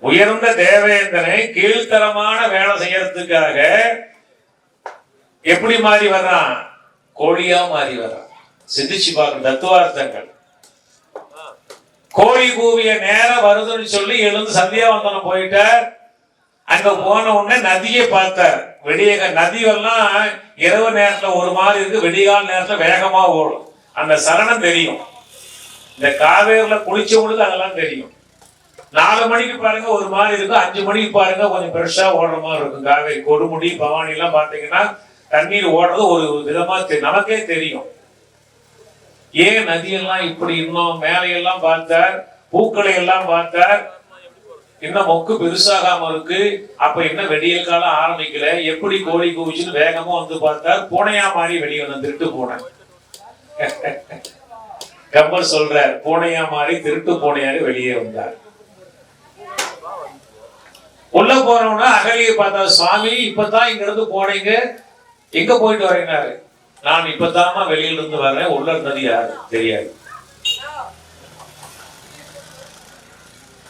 A: உயர்ந்த தேவேந்திரனை கீழ்த்தரமான வேலை செய்யறதுக்காக எப்படி மாறி வர்றான்? கோழியா மாறி வர்றான். சிந்திச்சு பார்க்கணும் தத்துவார்த்தங்கள். கோழி கூவிய நேரம் வருதுன்னு சொல்லி எழுந்து சந்தியாவந்தனம் போயிட்டார். அங்க போன உடனே நதியை பார்த்தார். நதி எல்லாம் இரவு நேரத்துல ஒரு மாதிரி இருக்கு, வெடிகால நேரத்துல வேகமா ஓடும். அந்த சலனம் தெரியும். இந்த காவேரியில குளிச்சவங்களுக்கு அதெல்லாம் தெரியும். 4 மணிக்கு பாருங்க ஒரு மாதிரி இருக்கும், 5 மணிக்கு பாருங்க கொஞ்சம் பெருசா ஓடுற மாதிரி இருக்கும். காவேரி, கொடுமுடி, பவானி எல்லாம் பாத்தீங்கன்னா தண்ணீர் ஓடுறது ஒரு விதமா நமக்கே தெரியும். ஏன் நதியெல்லாம் இப்படி இன்னும் மேலையெல்லாம் பார்த்தார், பூக்களை எல்லாம் பார்த்தார், இன்னும் மொக்கு பெருசாகாம இருக்கு. அப்ப என்ன வெடியல் காலம் ஆரம்பிக்கல, எப்படி கோழி கூவிச்சுன்னு வேகமா பார்த்தார். பூனையா மாறி வெளியே வந்த திருட்டு பூனை. கம்பர் சொல்றார், பூனையா மாறி திருட்டு பூனையாக வெளியே வந்தார். உள்ள போனோம்னா அகலியை பார்த்தா, சுவாமி இப்பதான் இங்க இருந்து போனீங்க, எங்க போயிட்டு வரீங்கன்னாரு. நான் இப்பதாமா வெளியில இருந்து வர்றேன், உள்ள இருந்தது யாரு தெரியாது.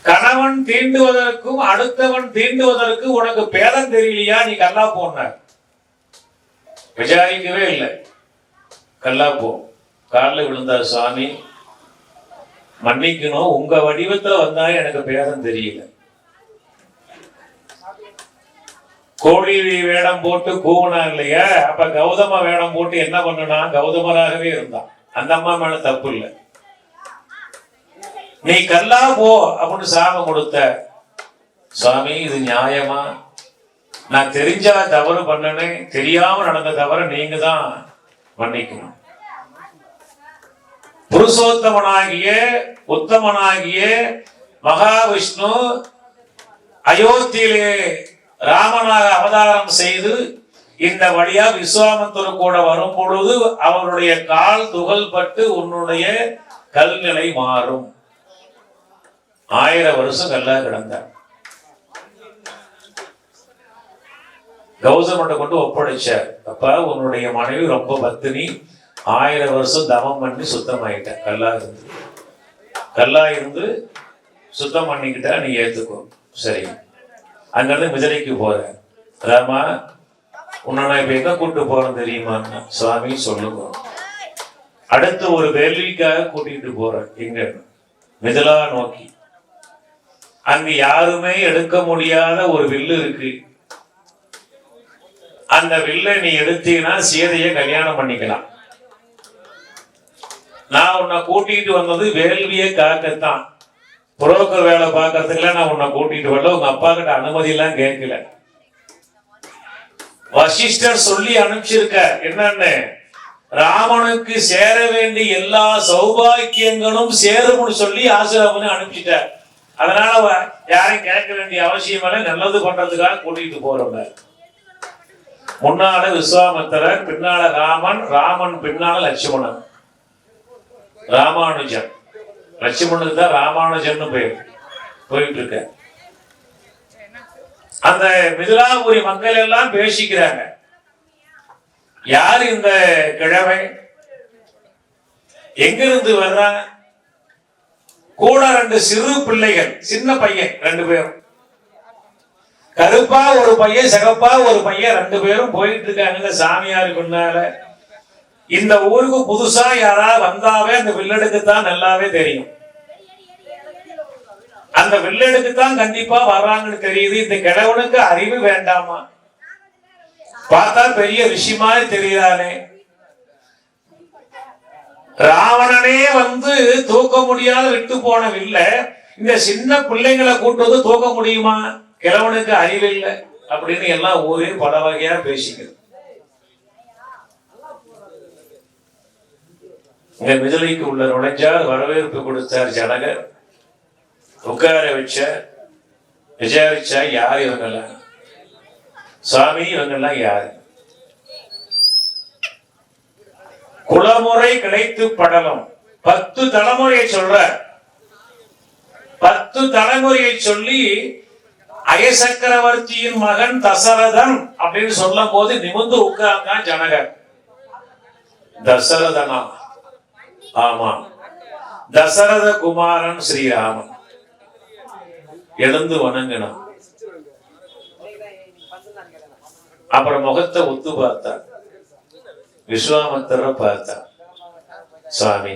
A: கணவன் தீண்டுவதற்கும் அடுத்தவன் தீண்டுவதற்கு உனக்கு பேதம் தெரியலையா? நீ கல்லா போன விசாரிக்கவே இல்லை. கல்லா போ. காலில் விழுந்தார், சுவாமி மன்னிக்கணும், உங்க வடிவத்துல வந்தா எனக்கு பேதம் தெரியல. கோழி வேடம் போட்டு கூவனா இல்லையா? அப்ப கௌதம வேடம் போட்டு என்ன பண்ணனா? கௌதமராகவே இருந்தான். அந்த அம்மா மேல தப்பு இல்லை. நீ கல்லா போ அப்படின்னு சாபம் கொடுத்த. சுவாமி இது நியாயமா? நான் தெரிஞ்சா தவறு பண்ணனேன், தெரியாம நடந்த தவறு நீங்க தான் மன்னிக்கணும். புருஷோத்தமனாகிய உத்தமனாகிய மகாவிஷ்ணு அயோத்தியிலே ராமனாக அவதாரம் செய்து இந்த வழியா விஸ்வாமித்திரர் கூட வரும் பொழுது அவருடைய கால் துகள் பட்டு உன்னுடைய கல்நிலை மாறும். 1000 வருஷம் கல்லா கிடந்தார். கௌதமனை கொண்டு ஒப்படைச்சார். அப்பா உன்னுடைய மனைவி ரொம்ப பத்தினி, 1000 வருஷம் தவம் பண்ணி சுத்தமாயிட்ட. கல்லா இருந்து சுத்தம் பண்ணிக்கிட்டா நீ ஏத்துக்கோ. சரி, அங்கிருந்து மிதிலைக்கு போற. ராமா, உன்னை நான் இப்ப எங்க கூப்பிட்டு போறேன் தெரியுமா? சுவாமி சொல்லுங்க. அடுத்து ஒரு வேள்விக்காக கூட்டிட்டு போறேன். எங்க? மிதிலா நோக்கி. அங்க யாருமே எடுக்க முடியாத ஒரு வில்லு இருக்கு. அந்த வில்லை நீ எடுத்தீங்கன்னா சீதைய கல்யாணம் பண்ணிக்கலாம். நான் உன்னை கூட்டிட்டு வந்தது வேள்வியை காக்கத்தான். புரோக்கர் வேலை பார்க்கறதுக்குலாம் நான் உன்னை கூட்டிட்டு வரல. உங்க அப்பா கிட்ட அனுமதி எல்லாம் கேட்கல. வசிஷ்டர் சொல்லி அனுப்பிச்சிருக்க என்னன்னு, ராமனுக்கு சேர வேண்டிய எல்லா சௌபாக்கியங்களும் சேரும்னு சொல்லி ஆசிரமம் அனுப்பிச்சிட்டார். அதனால யாரையும் கேட்க வேண்டிய அவசியம் இல்லை. நல்லது பண்றதுக்காக கூட்டிட்டு போறோம். முன்னால விஸ்வாமித்திரர், பின்னால ராமன், ராமன் பின்னால லட்சுமணன். ராமானுஜன், லட்சுமணனுக்கு தான் ராமானுஜன் பேர். போயிட்டு இருக்க அந்த மிதிலாபுரி மக்கள் எல்லாம் பேசிக்கிறாங்க. யார் இந்த கிழமை? எங்கிருந்து வர்றாங்க? கூட 2 சிறு பிள்ளைகள், சின்ன பையன் 2 பேரும். கருப்பா ஒரு பையன், சிகப்பா ஒரு பையன், 2 பேரும் போயிட்டு இருக்காங்க சாமியாருக்கு முன்னால. இந்த ஊருக்கு புதுசா யாராவது வந்தாவே அந்த வில்லடுக்கு தான் நல்லாவே தெரியும். அந்த வில்லடுக்கு தான் கண்டிப்பா வர்றாங்கன்னு தெரியுது. இந்த கிழவனுக்கு அறிவு வேண்டாமா? பார்த்தா பெரிய ரிஷி மாதிரி தெரியுதானே. ராவணனே வந்து தூக்க முடியாத விட்டு போன வில்ல இந்த சின்ன பிள்ளைங்களை கூட்டு வந்து தூக்க முடியுமா? கிழவனுக்கு அறிவு இல்லை அப்படின்னு எல்லாம் ஊரே பல வகையா பேசிக்கிறது. இங்க மிதிலைக்கு உள்ள நுழைஞ்சார். வரவேற்பு கொடுத்தார் ஜனகர். உட்கார வச்ச, விசாரிச்சா யார் இவங்கெல்லாம்? சுவாமி இவங்கெல்லாம் யாரு? குலமுறை கிடைத்து படலம் 10 தலைமுறையை சொல்ற. 10 தலைமுறையை சொல்லி அயசக்கரவர்த்தியின் மகன் தசரதன் அப்படின்னு சொல்லும் போது நிமிர்ந்து உட்கார்ந்தான் ஜனகர். தசரதனா? ஆமா, தசரத குமாரன் ஸ்ரீராமன். எழுந்து வணங்கினான். அப்புறம் முகத்தை ஒத்து பார்த்தான். விஸ்வாமித்திர பார்த்தான். சுவாமி,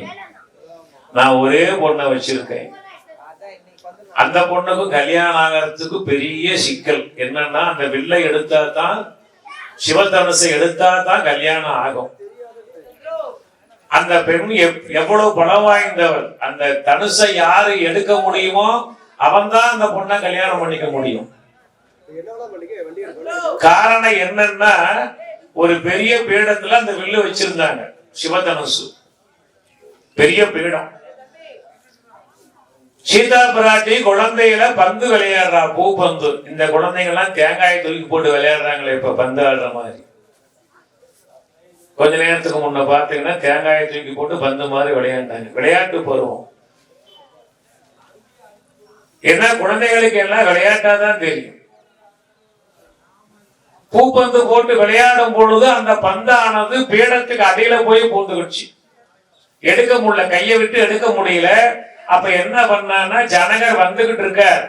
A: நான் ஒரே பொண்ணை வச்சிருக்கேன். அந்த பொண்ணுக்கும் கல்யாணம் ஆகிறதுக்கு பெரிய சிக்கல். என்னன்னா, அந்த வில்லை எடுத்தா தான், சிவதனுசை எடுத்தா தான் கல்யாணம் ஆகும். அந்த பெண் எவ்வளவு பலம் வாய்ந்தவள். அந்த தனுசை யாரு எடுக்க முடியுமோ அவன் தான் அந்த பொண்ணை கல்யாணம் பண்ணிக்க முடியும். காரணம் என்னன்னா, ஒரு பெரிய பீடத்துல அந்த வில்லு வச்சிருந்தாங்க. சிவதனுசு பெரிய பீடம். சீதா பிராட்டி குழந்தையில பந்து விளையாடுறா, பூ பந்து. இந்த குழந்தைங்கெல்லாம் தேங்காயை தூக்கி போட்டு விளையாடுறாங்களே இப்ப பந்து ஆடுற மாதிரி. கொஞ்ச நேரத்துக்கு முன்ன பாத்தீங்கன்னா தேங்காயை தூக்கி போட்டு பந்து மாதிரி விளையாண்டாங்க. விளையாட்டு பருவம். என்ன, குழந்தைகளுக்கு எல்லாம் விளையாட்டாதான் தெரியும். பூப்பந்து போட்டு விளையாடும் பொழுது அந்த பந்தானது பீடத்துக்கு அடியில போய் பூந்துக்குச்சு. எடுக்க முடியல, கையை விட்டு எடுக்க முடியல. அப்ப என்ன பண்ணான்னா, ஜனகர் வந்துகிட்டு இருக்கார்.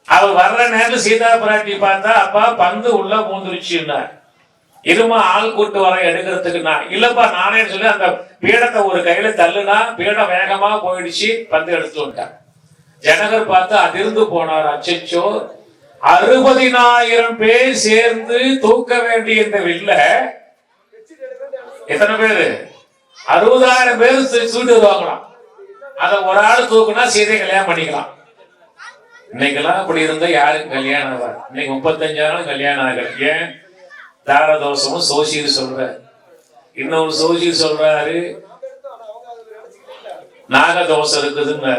A: அவர் வர்ற நேரம் சீதா பிராட்டி பார்த்தா, அப்பா பந்து உள்ள பூந்துருச்சுன்னா, இருமா ஆள் கூட்டு வர எடுக்கிறதுக்கு. நான் இல்லப்பா நானே சொல்லி அந்த பீடத்தை ஒரு கையில தள்ளுனா பீடம் வேகமா போயிடுச்சு. பந்து எடுத்து விட்டார். ஜனகர் பார்த்து அதிர்ந்து போனார். அச்சோ, 60,000 பேர் சேர்ந்து தூக்க வேண்டிய இந்த வில்ல எத்தனை பேரு? 60,000 பேர் சூட்டு வாங்கலாம். அதை ஒரு ஆள் தூக்குனா சீதை கல்யாணம் பண்ணிக்கலாம். இன்னைக்கெல்லாம் அப்படி இருந்தா யாருக்கு கல்யாணம் ஆகாது. இன்னைக்கு 35,000 கல்யாணம் ஆகல. ஏன்? தாரதோஷமும் சோசியல் சொல்ற. இன்னொரு சோசியல் சொல்றாரு நாகதோஷம் இருக்குதுன்னு.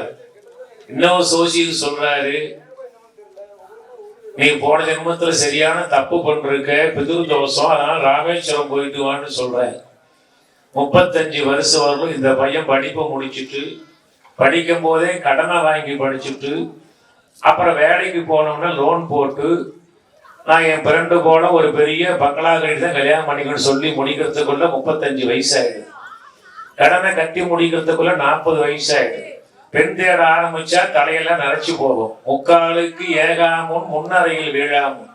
A: இன்னொரு சோசியல் சொல்றாரு நீ போன ஜென்மத்துல சரியான தப்பு பண்றிருக்க, பிதுர் தோஷம், அதனால ராமேஸ்வரம் போயிட்டு வான்னு சொல்ற. 35 வருஷம் வரலும் இந்த பையன் படிப்பை முடிச்சுட்டு படிக்கும் போதே கடனை வாங்கி படிச்சுட்டு அப்புறம் வேலைக்கு போனோம்னா லோன் போட்டு நான் என் ஃப்ரெண்டு போல ஒரு பெரிய பங்களா கட்டி தான் கல்யாணம் பண்ணிக்கணும்னு சொல்லி முடிக்கிறதுக்குள்ள 35 வயசாயிடுது. கடனை கட்டி முடிக்கிறதுக்குள்ள 40 வயசாயிடுது. பெண் தேட ஆரம்பிச்சா தலையெல்லாம் நரைச்சு போகும். முக்காலுக்கு ஏகாமும் முன்னறையில் வீழாமும்.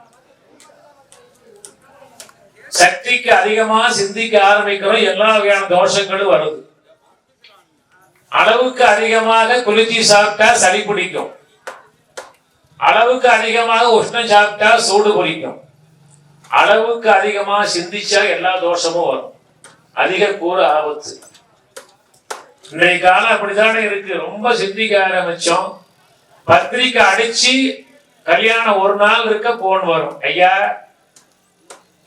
A: சக்திக்கு அதிகமா சிந்திக்க ஆரம்பிக்கிறோம், எல்லா வகையான தோஷங்களும் வருது. அளவுக்கு அதிகமாக குளிர்ச்சி சாப்பிட்டா சளி பிடிக்கும், அளவுக்கு அதிகமாக உஷ்ணம் சாப்பிட்டா சூடு பிடிக்கும், அளவுக்கு அதிகமா சிந்திச்சா எல்லா தோஷமும் வரும். அதிக கூற ஆபத்து. இன்றைய காலம் அப்படித்தானே இருக்கு. ரொம்ப சிந்திக்க ஆரம்பிச்சோம். பத்திரிக்கை அடிச்சு கல்யாணம் ஒரு நாள் இருக்க போன் வரும், ஐயா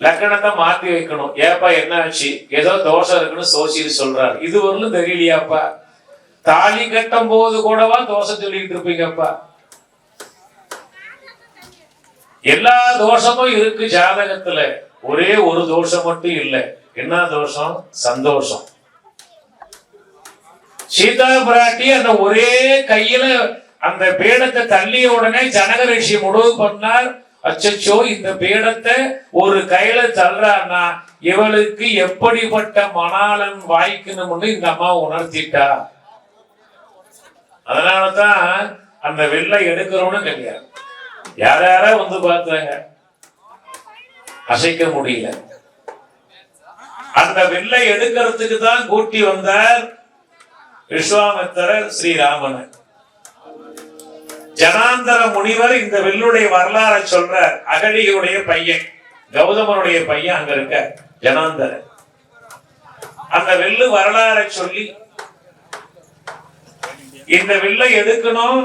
A: லக்கணத்தை மாத்தி வைக்கணும். ஏப்பா என்ன ஆச்சு? ஏதோ தோஷம் இருக்குன்னு சோசியல் சொல்றாரு. இது வரலும் தெரியலையாப்பா? தாலி கட்டும் போது கூடவா தோஷம் சொல்லிட்டு இருப்பீங்கப்பா? எல்லா தோஷமும் இருக்கு ஜாதகத்துல. ஒரே ஒரு தோஷம் மட்டும் இல்லை. என்ன தோஷம்? சந்தோஷம். சீதா பிராட்டி அந்த ஒரே கையில அந்த பீடத்தை தள்ளிய உடனே ஜனக ரிஷி முடிவு பண்ணார், அச்சச்சோ இந்த பீடத்தை ஒரு கையில தள்ளுறான்னா இவளுக்கு எப்படிப்பட்ட மணாளன் வாய்க்கணும்னு இந்த அம்மா உணர்த்திட்டா. அதனாலதான் அந்த வெள்ளை எடுக்கிறோம்னு கிடையாது. யார வந்து பார்த்தாங்க, அசைக்க முடியல. அந்த வெள்ளை எடுக்கிறதுக்கு தான் கூட்டி வந்தார் விஸ்வாமித்திரர் ஸ்ரீராமன். ஜனாந்தர முனிவர் இந்த வெள்ளுடைய வரலாறை சொல்றார். அகலியுடைய பையன், கௌதமனுடைய பையன் அங்க இருக்க ஜனாந்தர. அந்த வெள்ளு வரலாறை சொல்லி இந்த வில்லை எடுக்கணும்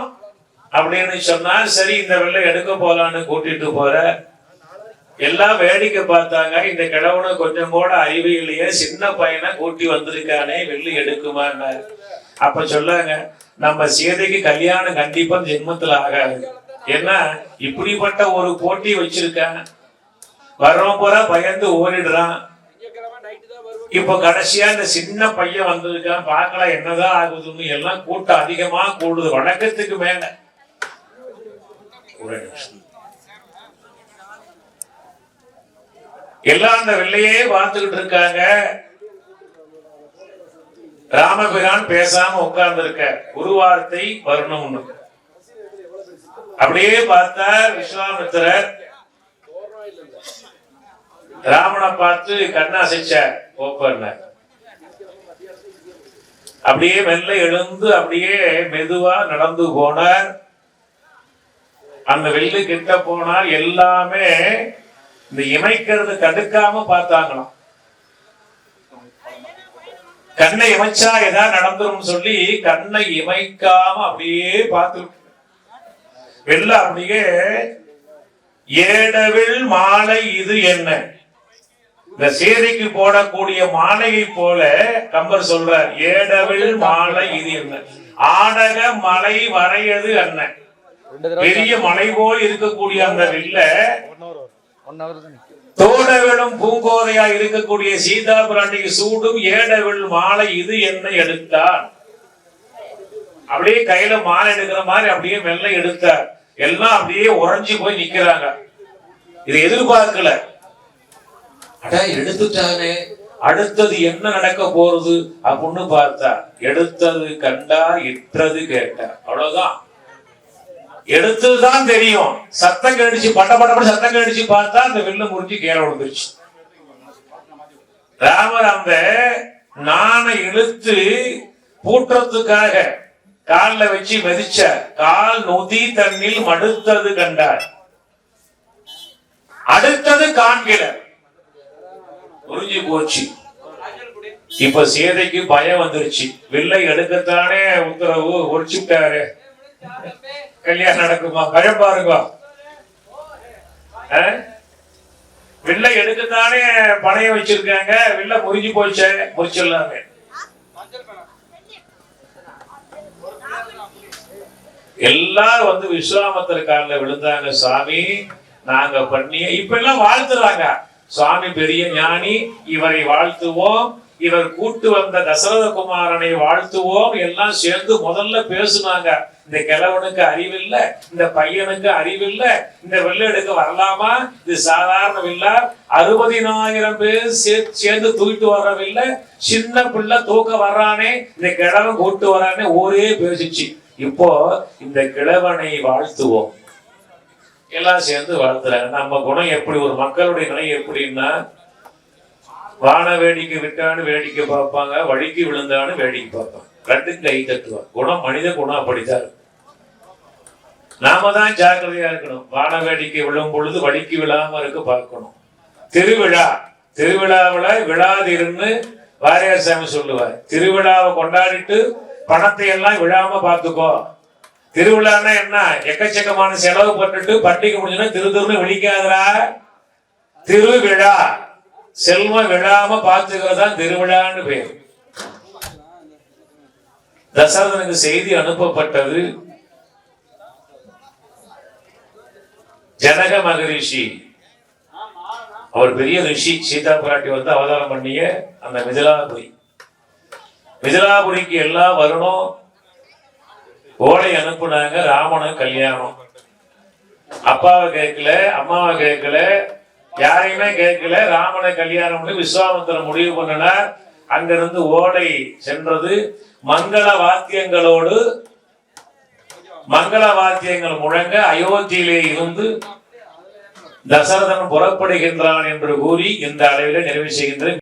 A: அப்படின்னு சொன்னா, சரி இந்த வில்லை எடுக்க போலான்னு கூட்டிட்டு போற. எல்லாம் வேடிக்கை பார்த்தாங்க. இந்த கிழவனு கொஞ்சம் கூட அறிவு இல்லையே, சின்ன பையனை கூட்டி வந்திருக்கானே, வெள்ளி எடுக்குமான்னு. அப்ப சொல்லாங்க, நம்ம சீதைக்கு கல்யாணம் கண்டிப்பா ஜென்மத்துல ஆகாது. ஏன்னா இப்படிப்பட்ட ஒரு போட்டி வச்சிருக்கான், வர்றோம் போற பயந்து ஓடிடுறான். இப்ப கடைசியா இந்த சின்ன பையன் வந்திருக்கான், பார்க்கலாம் என்னதான் ஆகுதுன்னு. எல்லாம் கூட்டம் அதிகமா கூடுது, வணக்கத்துக்கு மேல. எல்லாம் அந்த வெள்ளையே பார்த்துக்கிட்டு இருக்காங்க. ராமபிரான் பேசாம உட்கார்ந்து இருக்க. ஒரு வார்த்தை வரணும்னு அப்படியே பார்த்தா விஸ்வாமித்திரர் ராமனை பார்த்து கண்ணா அசைச்சார், ஓப்பர்னார். அப்படியே மெல்ல எழுந்து அப்படியே மெதுவா நடந்து போனார். அந்த வெள்ளு கிட்ட போனார். எல்லாமே இந்த இமைக்கிறது தடுக்காம பார்த்தாங்களாம். கண்ணை இமைச்சா ஏதாவது நடந்துரும் சொல்லி கண்ணை இமைக்காம அப்படியே பார்த்து வெள்ள அப்படியே ஏடவில் மாலை இது என்ன? இந்த சேரிக்கு போடக்கூடிய மாலையை போல கம்பர் சொல்றார், ஏடவில் மாலை இது என்ன? ஆடக மலை வரையது என்ன? பெரிய மலை போல் இருக்கக்கூடிய அந்த வில்ல தோடவிலும் பூங்கோதையா இருக்கக்கூடிய சீதா பிராட்டிக்கு சூடும் ஏடவில் மாலை இது என்ன எடுத்தார். அப்படியே கையில மாலை எடுக்கிற மாதிரி அப்படியே மெல்ல எடுத்தார். எல்லாம் அப்படியே உறைஞ்சி போய் நிக்கிறாங்க. இதை எதிர்பார்க்கல. அட எடுத்துட்டானே, அடுத்தது என்ன நடக்க போறது அப்படின்னு பார்த்தா, எடுத்தது கண்டா இற்றது கேட்டா. அவ்வளவுதான், எடுத்ததுதான் தெரியும். சத்தம் கடிச்சு பட்ட பட்ட சத்தம் கடிச்சு பார்த்தா அந்த வில்லு முறிஞ்சு கீழே விழுந்துருச்சு. ராமர் அந்த நாணை இழுத்து பூட்டுறதுக்காக கால்ல வச்சு மெதிச்ச கால் நொதி தண்ணில் மடுத்தது கண்டார். அடுத்தது காண்கிற புரிஞ்சு போச்சு. இப்ப சீதைக்கு பயம் வந்துருச்சு. வில்லை எடுக்கத்தானே உத்தரவு ஒழிச்சுட்டாரு, கல்யாணம் நடக்குமா? பயம் பாருங்க. வில்லை எடுக்கத்தானே பணைய வச்சிருக்காங்க, வில்ல முறிஞ்சு போச்சு, முறிச்சிடலாமே. எல்லாம் வந்து விஸ்வாமித்திரர் காலில் விழுந்தாங்க. சாமி நாங்க பண்ணிய இப்ப எல்லாம் வாழ்த்துறாங்க. சுவாமி பெரிய ஞானி, இவரை வாழ்த்துவோம், இவர் கூட்டு வந்த தசரத குமாரனை வாழ்த்துவோம் எல்லாம் சேர்ந்து முதல்ல பேசுனாங்க. இந்த கிழவனுக்கு அறிவில்லை, இந்த பையனுக்கு அறிவில்லை, இந்த வெள்ளெடுக்க வரலாமா, இது சாதாரண வில்லா, 60,000 பேர் சேர்ந்து தூக்கிட்டு வர்றவில்லை, சின்ன பிள்ளை தூக்க வர்றானே, இந்த கிழவன் கூட்டு வர்றானே ஒரே பேசிச்சு. இப்போ இந்த கிழவனை வாழ்த்துவோம் எல்லாம் சேர்ந்து வாழ்த்துறாங்க. நம்ம குணம் எப்படி, ஒரு மக்களுடைய நிலை எப்படின்னா, வான வேடிக்கை விட்டான்னு வேடிக்கை பார்ப்பாங்க, வழிக்கு விழுந்தான்னு வேடிக்கை பார்ப்பாங்க, ரெண்டுக்கு கை தட்டுவாங்க. குணம் மனித குணம் அப்படித்தான். நாம தான் ஜாக்கிரதையா இருக்கணும். வான வேடிக்கை விழும் பொழுது வழிக்கு விழாம இருக்க பார்க்கணும். திருவிழாவில் விழாதிருன்னு வாரியார் சாமி சொல்லுவார். திருவிழாவை கொண்டாடிட்டு பணத்தை எல்லாம் விழாம பார்த்துக்கோ. திருவிழான்னா என்ன, எக்கச்சக்கமான செலவு பண்ணிட்டு பண்டிகை முடிஞ்சுன்னா திருன்னு விழிக்காதரா. திருவிழா செல்வம் விழாம பார்த்துக்கிறதான் திருவிழான்னு பேர். தசரதனுக்கு செய்தி அனுப்பப்பட்டது. ஜனக மகரிஷி அவர் பெரிய ரிஷி, சீதா பிராட்டி வந்து அவதாரம் பண்ணிய அந்த மிதிலாபுரிக்கு எல்லாம் வரணும். ஓலை அனுப்புனாங்க. ராமனு கல்யாணம். அப்பாவை கேட்கல, அம்மாவை கேட்கல, யாரையுமே கேட்கல. ராமனை கல்யாணம் பண்ணி விஸ்வாமித்திரன் முடிவு பண்ணினார். அங்கிருந்து ஓலை சென்றது. மங்கள வாத்தியங்கள் முழங்க அயோத்தியிலே இருந்து தசரதன் புறப்படுகின்றான் என்று கூறி இந்த அளவிலே நிறைவு செய்கின்றேன்.